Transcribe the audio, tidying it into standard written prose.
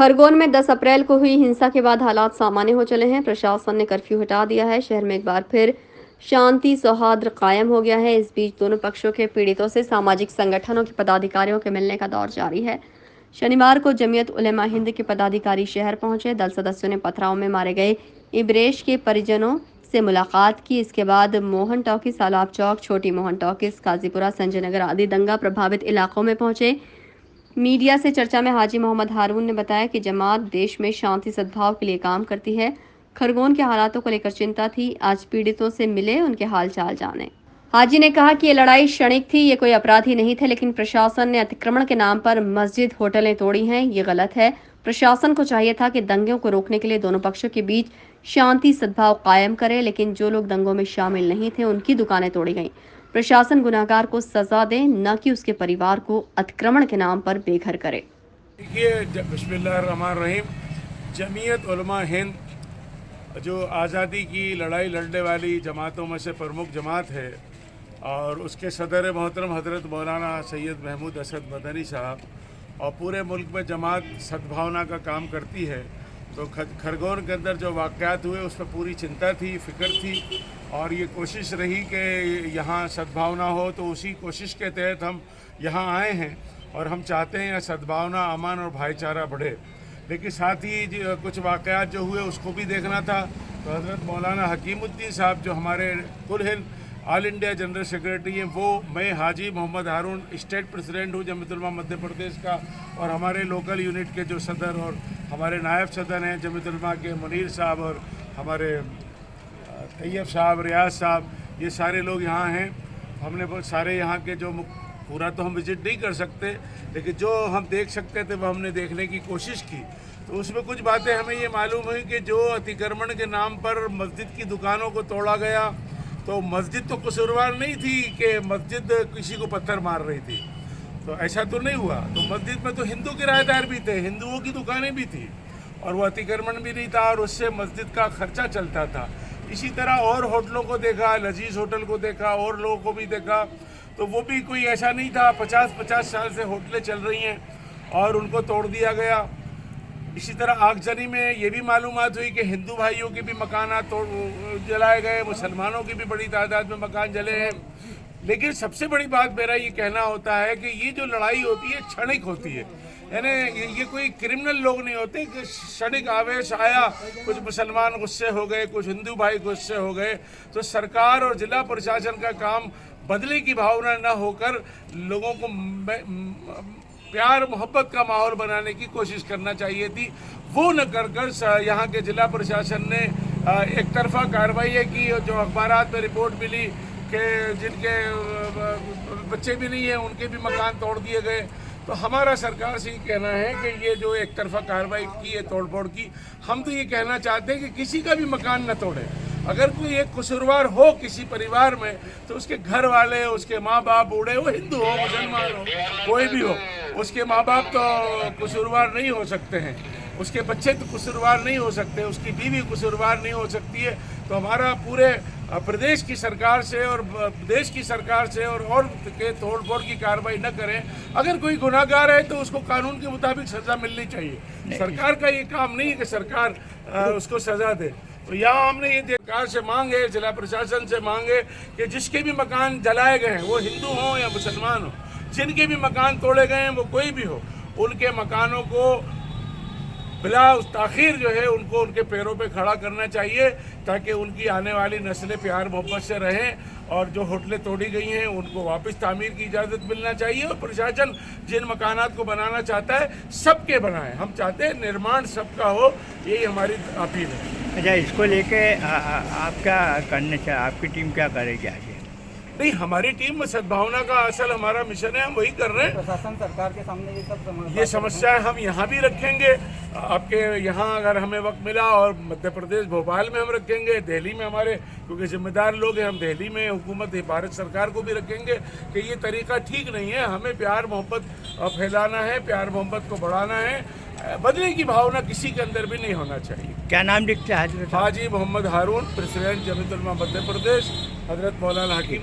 खरगोन में 10 अप्रैल को हुई हिंसा के बाद हालात सामान्य हो चले हैं। प्रशासन ने कर्फ्यू हटा दिया है। शहर में एक बार फिर शांति सौहार्द कायम हो गया है। इस बीच दोनों पक्षों के पीड़ितों से सामाजिक संगठनों के पदाधिकारियों के मिलने का दौर जारी है। शनिवार को जमीयत उलेमा हिंद के पदाधिकारी शहर पहुंचे। दल सदस्यों ने पथराव में मारे गए इब्रेश के परिजनों से मुलाकात की। इसके बाद मोहन टॉकीज, तालाब चौक, छोटी मोहन टॉकीज, काजीपुरा, संजय नगर आदि दंगा प्रभावित इलाकों में पहुंचे। मीडिया से चर्चा में हाजी मोहम्मद हारून ने बताया कि जमात देश में शांति सद्भाव के लिए काम करती है। खरगोन के हालातों को लेकर चिंता थी। आज पीड़ितों से मिले, उनके हालचाल जाने। हाजी ने कहा कि ये लड़ाई क्षणिक थी, ये कोई अपराधी नहीं थे, लेकिन प्रशासन ने अतिक्रमण के नाम पर मस्जिद, होटलें तोड़ी हैं। ये गलत है। प्रशासन को चाहिए था कि दंगों को रोकने के लिए दोनों पक्षों के बीच शांति सद्भाव कायम करे, लेकिन जो लोग दंगों में शामिल नहीं थे उनकी दुकानें तोड़ी गईं। प्रशासन गुनहगार को सजा दे, न कि उसके परिवार को अतिक्रमण के नाम पर बेघर करे। देखिए, बिस्मिल्लाहिर्रहमानिर्रहीम, जमीयत उलमा हिंद जो आज़ादी की लड़ाई लड़ने वाली जमातों में से प्रमुख जमात है और उसके सदर मोहतरम हज़रत मौलाना सैयद महमूद असद मदनी साहब और पूरे मुल्क में जमात सद्भावना का काम करती है। तो खरगोन के अंदर जो वाक़यात हुए उस पर पूरी चिंता थी, फ़िक्र थी और ये कोशिश रही कि यहाँ सद्भावना हो। तो उसी कोशिश के तहत हम यहाँ आए हैं और हम चाहते हैं यहाँ सद्भावना, अमन और भाईचारा बढ़े। लेकिन साथ ही कुछ वाक़यात जो हुए उसको भी देखना था। तो हज़रत मौलाना हकीमुद्दीन साहब जो हमारे कुल Hind all India general secretary हैं, वो, मैं हाजी मोहम्मद हारून स्टेट प्रेसिडेंट हूँ जमीयत उलमा मध्य प्रदेश का, और हमारे लोकल यूनिट के जो सदर और हमारे नायब सदर हैं जमीयत उलमा के मुनीर साहब और हमारे तैयब साहब, रियाज साहब, ये सारे लोग यहाँ हैं। हमने बहुत सारे यहाँ के जो पूरा तो हम विज़िट नहीं कर सकते, लेकिन जो हम देख सकते थे वो हमने देखने की कोशिश की। तो उसमें कुछ बातें हमें ये मालूम हुई कि जो अतिक्रमण के नाम पर मस्जिद की दुकानों को तोड़ा गया, तो मस्जिद तो कसूरवार नहीं थी कि मस्जिद किसी को पत्थर मार रही थी, तो ऐसा तो नहीं हुआ। तो मस्जिद में तो हिंदू किराएदार भी थे, हिंदुओं की दुकानें भी थी और वो अतिक्रमण भी नहीं था और उससे मस्जिद का खर्चा चलता था। इसी तरह और होटलों को देखा, लजीज होटल को देखा, और लोगों को भी देखा, तो वो भी कोई ऐसा नहीं था। 50-50 साल से होटलें चल रही हैं और उनको तोड़ दिया गया। इसी तरह आगजनी में ये भी मालूमात हुई कि हिंदू भाइयों के भी मकान जलाए गए, मुसलमानों की भी बड़ी तादाद में मकान जले हैं। लेकिन सबसे बड़ी बात मेरा ये कहना होता है कि ये जो लड़ाई होती है क्षणिक होती है, यानी ये कोई क्रिमिनल लोग नहीं होते कि क्षणिक आवेश आया, कुछ मुसलमान गुस्से हो गए, कुछ हिंदू भाई गुस्से हो गए। तो सरकार और ज़िला प्रशासन का काम बदले की भावना न होकर लोगों को प्यार मोहब्बत का माहौल बनाने की कोशिश करना चाहिए थी। वो न कर यहाँ के ज़िला प्रशासन ने एक तरफा कार्रवाई की। जो अखबारात में रिपोर्ट मिली कि जिनके बच्चे भी नहीं हैं उनके भी मकान तोड़ दिए गए। तो हमारा सरकार से ये कहना है कि ये जो एक तरफा कार्रवाई की है, तोड़ फोड़ की, हम तो ये कहना चाहते हैं कि किसी का भी मकान न तोड़े। अगर कोई एक कसूरवार हो किसी परिवार में, तो उसके घर वाले, उसके माँ बाप, बूढ़े हो, हिंदू हो, मुसलमान हो, कोई भी हो, उसके माँ बाप तो कसूरवार नहीं हो सकते हैं, उसके बच्चे तो कसूरवार नहीं हो सकते, उसकी बीवी कसूरवार नहीं हो सकती है। तो हमारा पूरे प्रदेश की सरकार से और देश की सरकार से और के तोड़ फोड़ की कार्रवाई न करें। अगर कोई गुनाहगार है तो उसको कानून के मुताबिक सज़ा मिलनी चाहिए। सरकार का ये काम नहीं है कि सरकार उसको सज़ा दे। तो यहाँ हमने ये सरकार से मांगे, जिला प्रशासन से मांगे कि जिसके भी मकान जलाए गए हैं, वो हिंदू हों या मुसलमान हो, जिनके भी मकान तोड़े गए हैं, वो कोई भी हो, उनके मकानों को बिला ताख़ीर जो है उनको उनके पैरों पे खड़ा करना चाहिए, ताकि उनकी आने वाली नस्लें प्यार मोहब्बत से रहें। और जो होटलें तोड़ी गई हैं उनको वापस तामीर की इजाज़त मिलना चाहिए। और प्रशासन जिन मकानात को बनाना चाहता है सबके बनाए। हम चाहते हैं निर्माण सबका हो, यही हमारी अपील है। अच्छा, इसको लेके आप क्या करना चाहिए, आपकी टीम क्या करेगी आगे? नहीं, हमारी टीम में सद्भावना का असल हमारा मिशन है, हम वही कर रहे हैं। प्रशासन सरकार के सामने ये समस्याएं हम यहाँ भी रखेंगे। आपके यहाँ अगर हमें वक्त मिला और मध्य प्रदेश भोपाल में हम रखेंगे, दिल्ली में हमारे क्योंकि जिम्मेदार लोग हैं, हम दिल्ली में हुकूमत भारत सरकार को भी रखेंगे कि ये तरीका ठीक नहीं है। हमें प्यार मोहब्बत फैलाना है, प्यार मोहब्बत को बढ़ाना है, बदले की भावना किसी के अंदर भी नहीं होना चाहिए। क्या नाम लिखते हैं? हाजी मोहम्मद हारून, प्रेसिडेंट जमीयत उलमा मध्य प्रदेश, हजरत मौलाना हकीम।